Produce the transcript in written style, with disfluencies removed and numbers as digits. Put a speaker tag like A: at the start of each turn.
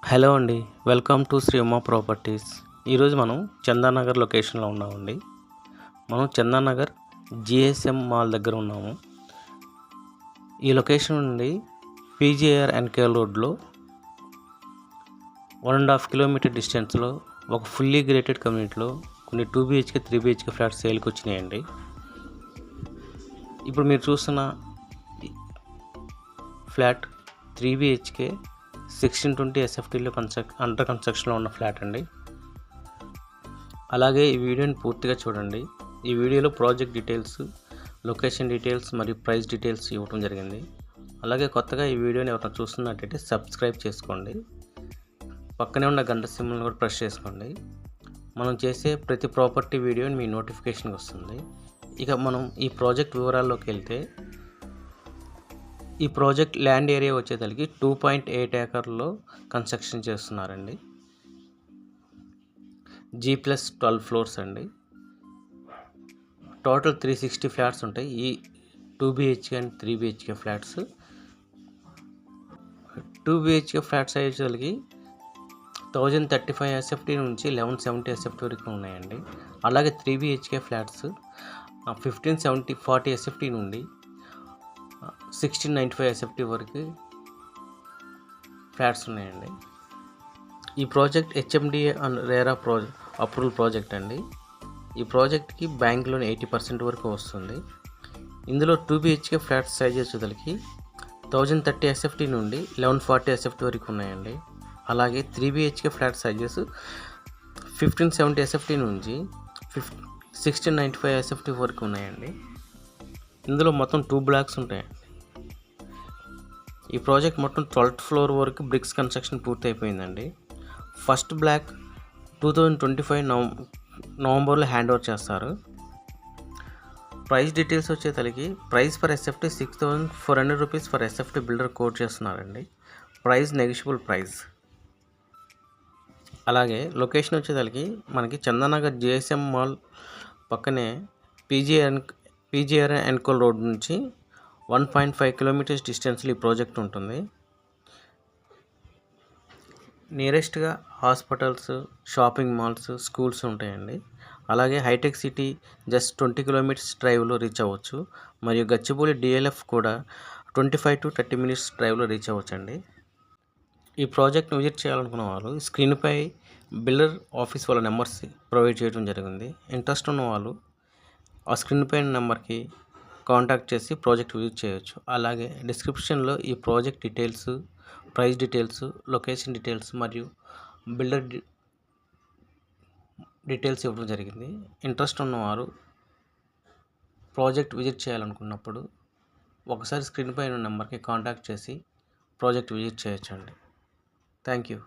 A: Hello అండి, welcome to Shri Uma properties. ఈరోజు మనం చందానగర్ లొకేషన్లో ఉన్నామండి. మనం చందానగర్ జిఎస్ఎం మాల్ దగ్గర ఉన్నాము. ఈ లొకేషన్ నుండి పీజీఆర్ ఎన్కేఎల్ రోడ్లో 1.5 కిలోమీటర్ డిస్టెన్స్లో ఒక ఫుల్లీ గ్రేటెడ్ కమ్యూనిటీలో కొన్ని 2 BHK 3 BHK ఫ్లాట్స్ సేల్కి వచ్చినాయండి. ఇప్పుడు మీరు చూస్తున్న ఫ్లాట్ 3 BHK 1620 SFTలో అండర్ కన్స్ట్రక్షన్లో ఉన్న ఫ్లాట్ అండి. అలాగే ఈ వీడియోని పూర్తిగా చూడండి. ఈ వీడియోలో ప్రాజెక్ట్ డీటెయిల్స్, లొకేషన్ డీటెయిల్స్ మరియు ప్రైస్ డీటెయిల్స్ ఇవ్వడం జరిగింది. అలాగే కొత్తగా ఈ వీడియోని ఎవరైనా చూస్తున్నట్టయితే సబ్స్క్రైబ్ చేసుకోండి. పక్కనే ఉన్న గంట సింబల్ని కూడా ప్రెస్ చేసుకోండి. మనం చేసే ప్రతి ప్రాపర్టీ వీడియోని మీ నోటిఫికేషన్కి వస్తుంది. ఇక మనం ఈ ప్రాజెక్ట్ వివరాల్లోకి వెళ్తే, ఈ ప్రాజెక్ట్ ల్యాండ్ ఏరియా వచ్చేసరికి 2.8 ఏకర్లో కన్స్ట్రక్షన్ చేస్తున్నారండి. G+12 ఫ్లోర్స్ అండి. టోటల్ 360 ఫ్లాట్స్ ఉంటాయి. ఈ 2 BHK and 3 BHK flats. 2 BHK flats అయ్యేసరికి 1035 SFT నుంచి 1170 SFT వరకు ఉన్నాయండి. అలాగే 3 BHK ఫ్లాట్స్ 1540 SFT నుండి 1695 SFT వరకు ఫ్లాట్స్ ఉన్నాయండి. ఈ project HMDA and RERA approval project అండి. ఈ ప్రాజెక్ట్కి బ్యాంక్ లోన్ 80% వరకు వస్తుంది. ఇందులో 2 BHK ఫ్లాట్స్ సైజ్ వచ్చేసరికి 1030 SFT నుండి 1140 SFT వరకు ఉన్నాయండి. అలాగే 3 BHK ఫ్లాట్ సైజెస్ 1570 SFT నుంచి 1695 SFT వరకు ఉన్నాయండి. ఇందులో మొత్తం 2 బ్లాక్స్ ఉంటాయండి. ఈ ప్రాజెక్ట్ మొత్తం 12th ఫ్లోర్ వరకు బ్రిక్స్ కన్స్ట్రక్షన్ పూర్తి అయిపోయిందండి. ఫస్ట్ బ్లాక్ 2025 నవంబర్లో హ్యాండ్ ఓవర్ చేస్తారు. ప్రైస్ డీటెయిల్స్ వచ్చేసరికి price per SFT 6400 rupees for SFT builder quote చేస్తున్నారండి. Price negotiable price. అలాగే లొకేషన్ వచ్చేసరికి మనకి చందానగర్ జిఎస్ఎం మాల్ పక్కనే పీజీఆర్ ఎన్కోల్ రోడ్ నుంచి 1.5 కిలోమీటర్స్ డిస్టెన్స్లో ఈ ప్రాజెక్ట్ ఉంటుంది. నియరెస్ట్గా హాస్పిటల్స్, షాపింగ్ మాల్స్, స్కూల్స్ ఉంటాయండి. అలాగే హైటెక్ సిటీ జస్ట్ 20 కిలోమీటర్స్ డ్రైవ్లో రీచ్ అవ్వచ్చు. మరియు గచ్చిబౌలి DLF కూడా 25 to 30 మినిట్స్ డ్రైవ్లో రీచ్ అవ్వచ్చు అండి. ఈ ప్రాజెక్ట్ని విజిట్ చేయాలనుకున్న వాళ్ళు స్క్రీన్పై బిల్డర్ ఆఫీస్ వాళ్ళ నెంబర్స్ ప్రొవైడ్ చేయడం జరిగింది. ఇంట్రెస్ట్ ఉన్న వాళ్ళు ఆ స్క్రీన్పై నెంబర్కి కాంటాక్ట్ చేసి ప్రాజెక్ట్ విజిట్ చేయొచ్చు. అలాగే డిస్క్రిప్షన్లో ఈ project details, price details, location details మరియు బిల్డర్ డీటెయిల్స్ ఇవ్వడం జరిగింది. ఇంట్రెస్ట్ ఉన్నవారు ప్రాజెక్ట్ విజిట్ చేయాలనుకున్నప్పుడు ఒకసారి స్క్రీన్పై ఉన్న నెంబర్కి కాంటాక్ట్ చేసి ప్రాజెక్ట్ విజిట్ చేయొచ్చండి. Thank you.